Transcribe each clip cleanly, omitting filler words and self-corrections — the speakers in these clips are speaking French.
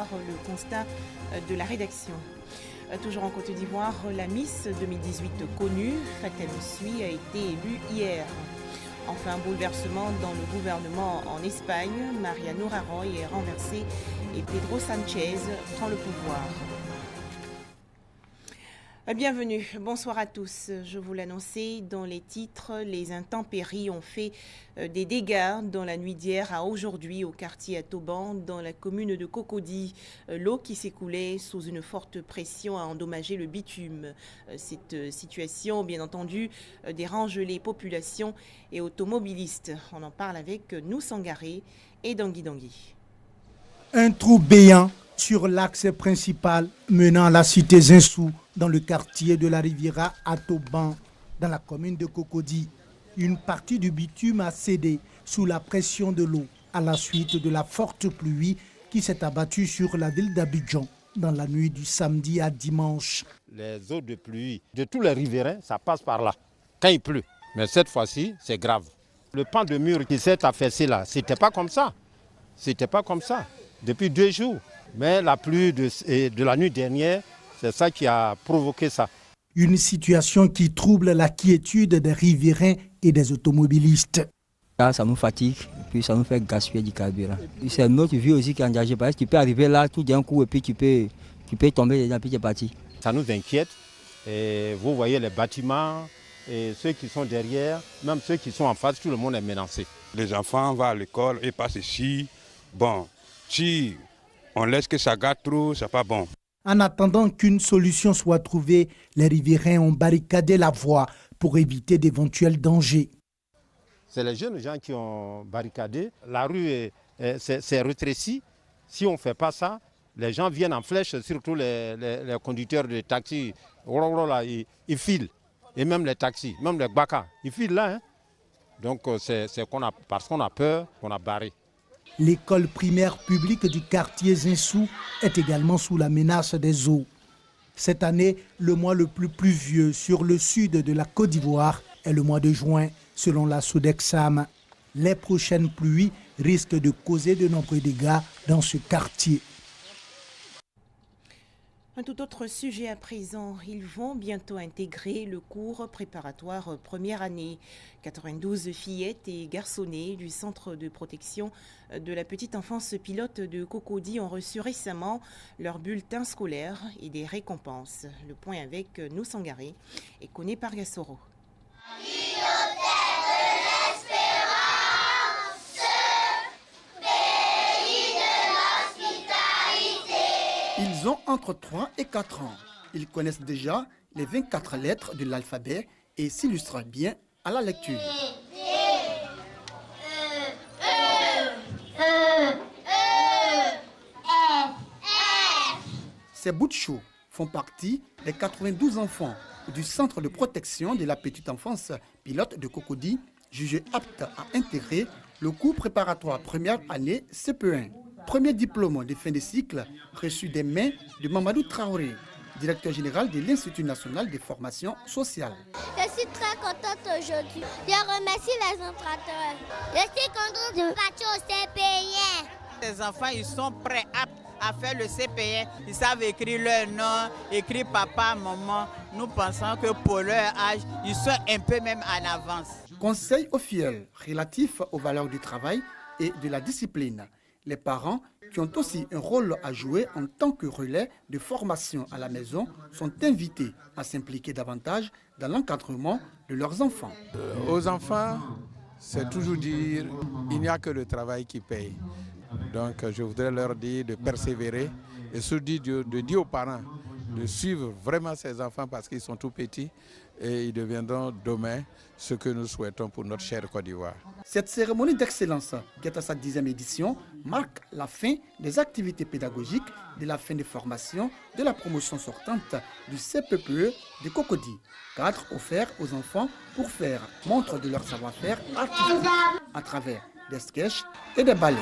d'Ivoire, le constat de la rédaction. Toujours en Côte d'Ivoire, la Miss 2018 connue, Fatem Sui, a été élue hier. Enfin, bouleversement dans le gouvernement en Espagne, Mariano Rajoy est renversé et Pedro Sanchez prend le pouvoir. Bienvenue, bonsoir à tous. Je vous l'annonçais dans les titres, les intempéries ont fait des dégâts dans la nuit d'hier à aujourd'hui au quartier Atoban, dans la commune de Cocody. L'eau qui s'écoulait sous une forte pression a endommagé le bitume. Cette situation, bien entendu, dérange les populations et automobilistes. On en parle avec nous Sangaré et Dangui Dangui. Un trou béant sur l'axe principal menant à la cité Zinsou, dans le quartier de la Riviera Atoban, dans la commune de Cocody. Une partie du bitume a cédé sous la pression de l'eau à la suite de la forte pluie qui s'est abattue sur la ville d'Abidjan dans la nuit du samedi à dimanche. Les eaux de pluie de tous les riverains, ça passe par là, quand il pleut. Mais cette fois-ci, c'est grave. Le pan de mur qui s'est affaissé là, c'était pas comme ça. C'était pas comme ça, depuis 2 jours. Mais la pluie de la nuit dernière, c'est ça qui a provoqué ça. Une situation qui trouble la quiétude des riverains et des automobilistes. Ça nous fatigue, puis ça nous fait gaspiller du carburant. C'est notre vie aussi qui est engagée, parce que tu peux arriver là tout d'un coup et puis tu peux tomber dedans, puis tu es parti. Ça nous inquiète. Et vous voyez les bâtiments, et ceux qui sont derrière, même ceux qui sont en face, tout le monde est menacé. Les enfants vont à l'école et passent ici. Bon, si on laisse que ça gâte trop, c'est pas bon. En attendant qu'une solution soit trouvée, les riverains ont barricadé la voie pour éviter d'éventuels dangers. C'est les jeunes gens qui ont barricadé. La rue s'est rétrécie. Si on ne fait pas ça, les gens viennent en flèche, surtout les conducteurs de taxis. Ils filent. Et même les taxis, même les baka, ils filent là. Donc c'est parce qu'on a peur qu'on a barré. L'école primaire publique du quartier Zinsou est également sous la menace des eaux. Cette année, le mois le plus pluvieux sur le sud de la Côte d'Ivoire est le mois de juin, selon la Sodexam. Les prochaines pluies risquent de causer de nombreux dégâts dans ce quartier. Un tout autre sujet à présent, ils vont bientôt intégrer le cours préparatoire première année. 92 fillettes et garçonnets du centre de protection de la petite enfance pilote de Cocody ont reçu récemment leur bulletin scolaire et des récompenses. Le point avec nous Sangaré et Koné Pargassoro. Ils ont entre 3 et 4 ans. Ils connaissent déjà les 24 lettres de l'alphabet et s'illustrent bien à la lecture. Ces bouts de chou font partie des 92 enfants du centre de protection de la petite enfance pilote de Cocody, jugés aptes à intégrer le cours préparatoire première année CP1. Premier diplôme de fin de cycle reçu des mains de Mamadou Traoré, directeur général de l'Institut national de formation sociale. Je suis très contente aujourd'hui. Je remercie les emprunteurs. Je suis contente de partir au CP1. Les enfants, ils sont prêts à faire le CP1. Ils savent écrire leur nom, écrire papa, maman. Nous pensons que pour leur âge, ils sont un peu même en avance. Conseil officiel relatif aux valeurs du travail et de la discipline. Les parents, qui ont aussi un rôle à jouer en tant que relais de formation à la maison, sont invités à s'impliquer davantage dans l'encadrement de leurs enfants. Aux enfants, c'est toujours dire il n'y a que le travail qui paye. Donc je voudrais leur dire de persévérer et surtout de dire aux parents de suivre vraiment ces enfants parce qu'ils sont tout petits et ils deviendront demain ce que nous souhaitons pour notre chère Côte d'Ivoire. Cette cérémonie d'excellence, qui est à sa 10e édition, marque la fin des activités pédagogiques, de la fin des formations, de la promotion sortante du CPPE de Cocody. Cadre offert aux enfants pour faire montre de leur savoir-faire artistique à travers des sketchs et des ballets.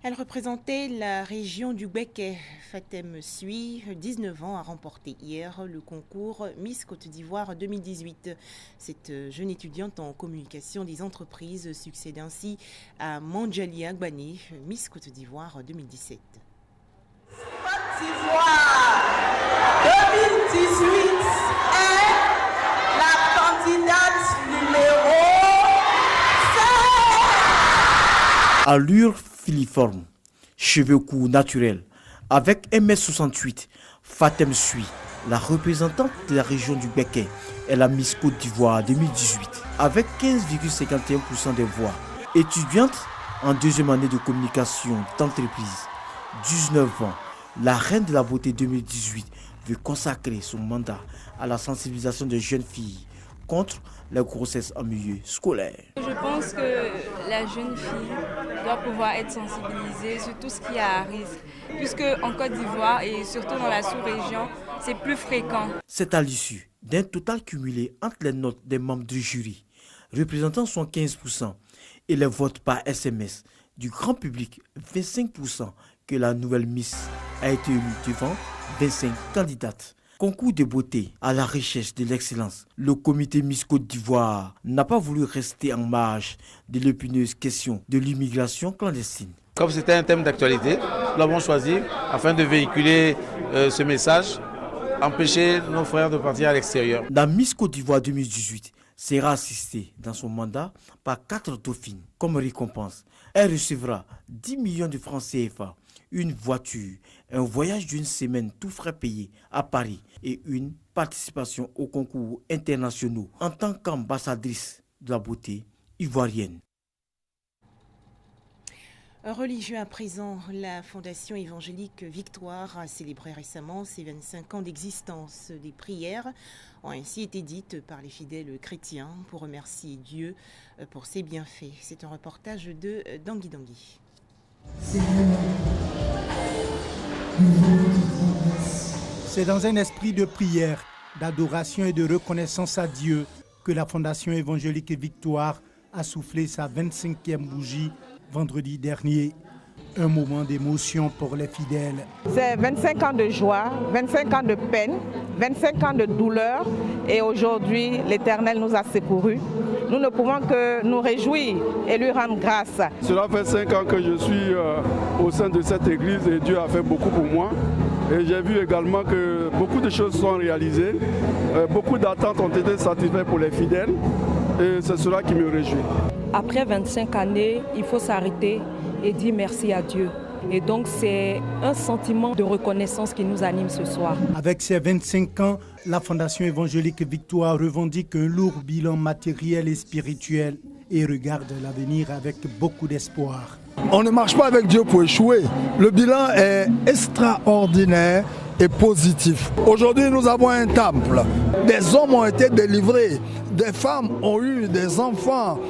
Elle représentait la région du Béquet. Fatem Sui, 19 ans, a remporté hier le concours Miss Côte d'Ivoire 2018. Cette jeune étudiante en communication des entreprises succède ainsi à Mandjali Agbani, Miss Côte d'Ivoire 2017. Côte d'Ivoire 2018 est la candidate numéro 7. Allure filiforme, cheveux courts naturels. Avec 1m68, Fatem Sui, la représentante de la région du Béquet, est la Miss Côte d'Ivoire 2018. Avec 15,51% des voix. Étudiante en deuxième année de communication d'entreprise, 19 ans, la reine de la beauté 2018 veut consacrer son mandat à la sensibilisation des jeunes filles contre la grossesse en milieu scolaire. Je pense que la jeune fille doit pouvoir être sensibilisée sur tout ce qui est à risque, puisque en Côte d'Ivoire et surtout dans la sous-région, c'est plus fréquent. C'est à l'issue d'un total cumulé entre les notes des membres du jury, représentant 75%, et les votes par SMS du grand public, 25%, que la nouvelle Miss a été élue devant 25 candidates. Concours de beauté à la recherche de l'excellence. Le comité Miss Côte d'Ivoire n'a pas voulu rester en marge de l'épineuse question de l'immigration clandestine. Comme c'était un thème d'actualité, nous l'avons choisi afin de véhiculer ce message, empêcher nos frères de partir à l'extérieur. La Miss Côte d'Ivoire 2018 sera assistée dans son mandat par 4 dauphines. Comme récompense, elle recevra 10 millions de francs CFA, une voiture, un voyage d'une semaine tout frais payé à Paris et une participation aux concours internationaux en tant qu'ambassadrice de la beauté ivoirienne. Religieux à présent, la Fondation évangélique Victoire a célébré récemment ses 25 ans d'existence. Des prières ont ainsi été dites par les fidèles chrétiens pour remercier Dieu pour ses bienfaits. C'est un reportage de Dangui Dangui. C'est dans un esprit de prière, d'adoration et de reconnaissance à Dieu que la Fondation évangélique Victoire a soufflé sa 25e bougie vendredi dernier. Un moment d'émotion pour les fidèles. C'est 25 ans de joie, 25 ans de peine, 25 ans de douleur et aujourd'hui l'Éternel nous a secourus. Nous ne pouvons que nous réjouir et lui rendre grâce. Cela fait 5 ans que je suis au sein de cette église et Dieu a fait beaucoup pour moi. Et j'ai vu également que beaucoup de choses sont réalisées, beaucoup d'attentes ont été satisfaites pour les fidèles et c'est cela qui me réjouit. Après 25 années, il faut s'arrêter et dire merci à Dieu. Et donc c'est un sentiment de reconnaissance qui nous anime ce soir. Avec ses 25 ans, la Fondation évangélique Victoire revendique un lourd bilan matériel et spirituel et regarde l'avenir avec beaucoup d'espoir. On ne marche pas avec Dieu pour échouer. Le bilan est extraordinaire et positif. Aujourd'hui, nous avons un temple. Des hommes ont été délivrés, des femmes ont eu des enfants,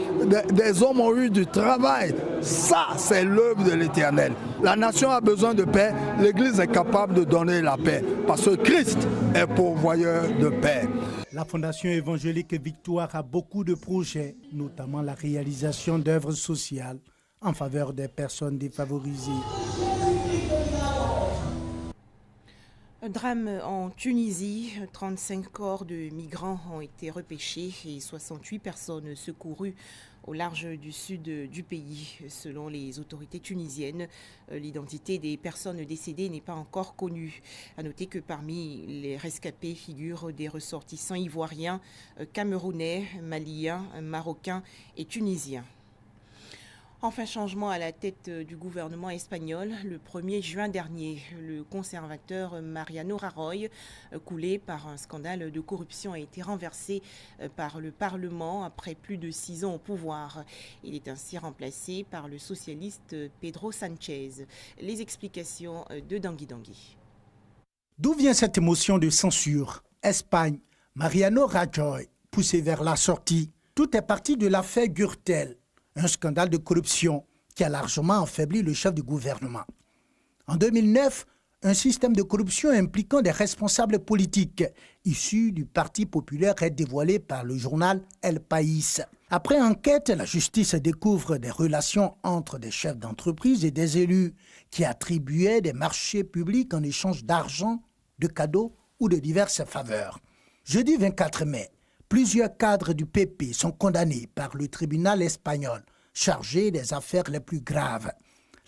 des hommes ont eu du travail. Ça, c'est l'œuvre de l'Éternel. La nation a besoin de paix, l'Église est capable de donner la paix, parce que Christ est pourvoyeur de paix. La Fondation évangélique Victoire a beaucoup de projets, notamment la réalisation d'œuvres sociales en faveur des personnes défavorisées. Un drame en Tunisie, 35 corps de migrants ont été repêchés et 68 personnes secourues au large du sud du pays. Selon les autorités tunisiennes, l'identité des personnes décédées n'est pas encore connue. À noter que parmi les rescapés figurent des ressortissants ivoiriens, camerounais, maliens, marocains et tunisiens. Enfin, changement à la tête du gouvernement espagnol. Le 1er juin dernier, le conservateur Mariano Rajoy, coulé par un scandale de corruption, a été renversé par le Parlement après plus de 6 ans au pouvoir. Il est ainsi remplacé par le socialiste Pedro Sanchez. Les explications de Dangui Dangui. D'où vient cette émotion de censure? Espagne, Mariano Rajoy, poussé vers la sortie. Tout est parti de l'affaire Gürtel. Un scandale de corruption qui a largement affaibli le chef du gouvernement. En 2009, un système de corruption impliquant des responsables politiques issus du Parti populaire est dévoilé par le journal El País. Après enquête, la justice découvre des relations entre des chefs d'entreprise et des élus qui attribuaient des marchés publics en échange d'argent, de cadeaux ou de diverses faveurs. Jeudi 24 mai, plusieurs cadres du PP sont condamnés par le tribunal espagnol chargé des affaires les plus graves.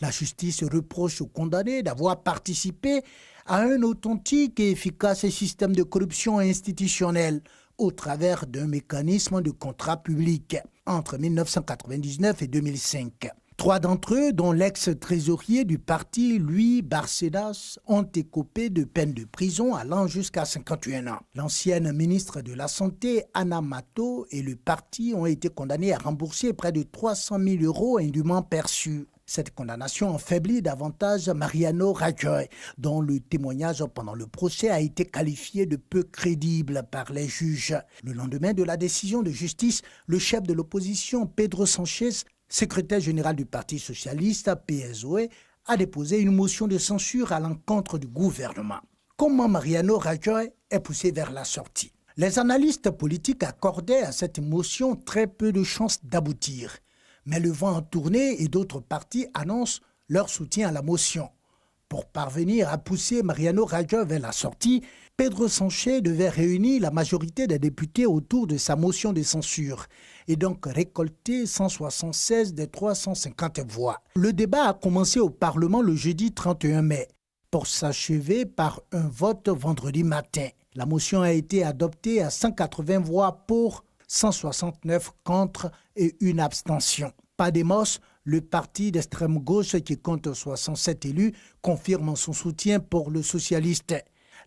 La justice reproche aux condamnés d'avoir participé à un authentique et efficace système de corruption institutionnelle au travers d'un mécanisme de contrat public entre 1999 et 2005. 3 d'entre eux, dont l'ex-trésorier du parti, Louis Barcedas, ont écopé de peines de prison allant jusqu'à 51 ans. L'ancienne ministre de la Santé, Ana Mato, et le parti ont été condamnés à rembourser près de 300 000 € indûment perçus. Cette condamnation affaiblit davantage Mariano Rajoy, dont le témoignage pendant le procès a été qualifié de peu crédible par les juges. Le lendemain de la décision de justice, le chef de l'opposition, Pedro Sanchez, secrétaire général du Parti socialiste, PSOE, a déposé une motion de censure à l'encontre du gouvernement. Comment Mariano Rajoy est poussé vers la sortie? Les analystes politiques accordaient à cette motion très peu de chances d'aboutir. Mais le vent a tourné et d'autres partis annoncent leur soutien à la motion. Pour parvenir à pousser Mariano Rajoy vers la sortie, Pedro Sanchez devait réunir la majorité des députés autour de sa motion de censure et donc récolter 176 des 350 voix. Le débat a commencé au Parlement le jeudi 31 mai pour s'achever par un vote vendredi matin. La motion a été adoptée à 180 voix pour, 169 contre et une abstention. Podemos, le parti d'extrême gauche qui compte 67 élus, confirme son soutien pour le socialiste.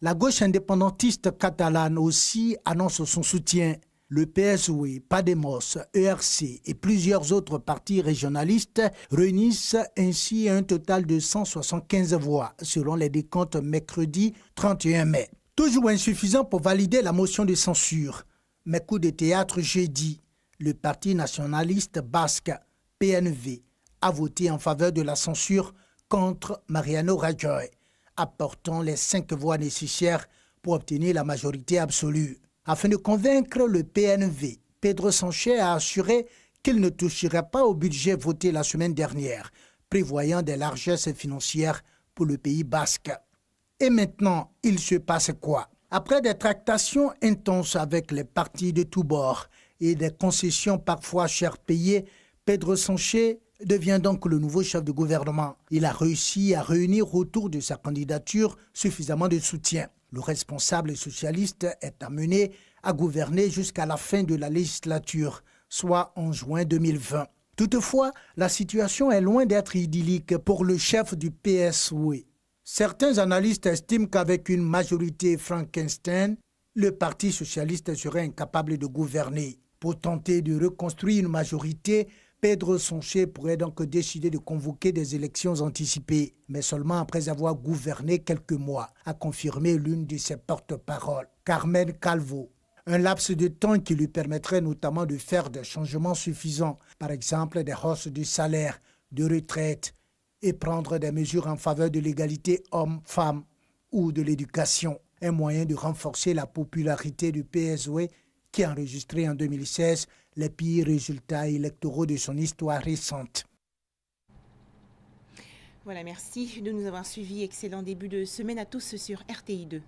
La gauche indépendantiste catalane aussi annonce son soutien. Le PSOE, Podemos, ERC et plusieurs autres partis régionalistes réunissent ainsi un total de 175 voix, selon les décomptes mercredi 31 mai. Toujours insuffisant pour valider la motion de censure. Mais coup de théâtre jeudi, le parti nationaliste basque, PNV, a voté en faveur de la censure contre Mariano Rajoy, apportant les 5 voix nécessaires pour obtenir la majorité absolue. Afin de convaincre le PNV, Pedro Sanchez a assuré qu'il ne toucherait pas au budget voté la semaine dernière, prévoyant des largesses financières pour le pays basque. Et maintenant, il se passe quoi? Après des tractations intenses avec les partis de tous bords et des concessions parfois chères payées, Pedro Sanchez devient donc le nouveau chef de gouvernement. Il a réussi à réunir autour de sa candidature suffisamment de soutien. Le responsable socialiste est amené à gouverner jusqu'à la fin de la législature, soit en juin 2020. Toutefois, la situation est loin d'être idyllique pour le chef du PSOE. Certains analystes estiment qu'avec une majorité Frankenstein, le Parti socialiste serait incapable de gouverner. Pour tenter de reconstruire une majorité, Pedro Sanchez pourrait donc décider de convoquer des élections anticipées, mais seulement après avoir gouverné quelques mois, a confirmé l'une de ses porte-paroles, Carmen Calvo. Un laps de temps qui lui permettrait notamment de faire des changements suffisants, par exemple des hausses de salaire, de retraite, et prendre des mesures en faveur de l'égalité homme-femme ou de l'éducation. Un moyen de renforcer la popularité du PSOE qui a enregistré en 2016 les pires résultats électoraux de son histoire récente. Voilà, merci de nous avoir suivis. Excellent début de semaine à tous sur RTI2.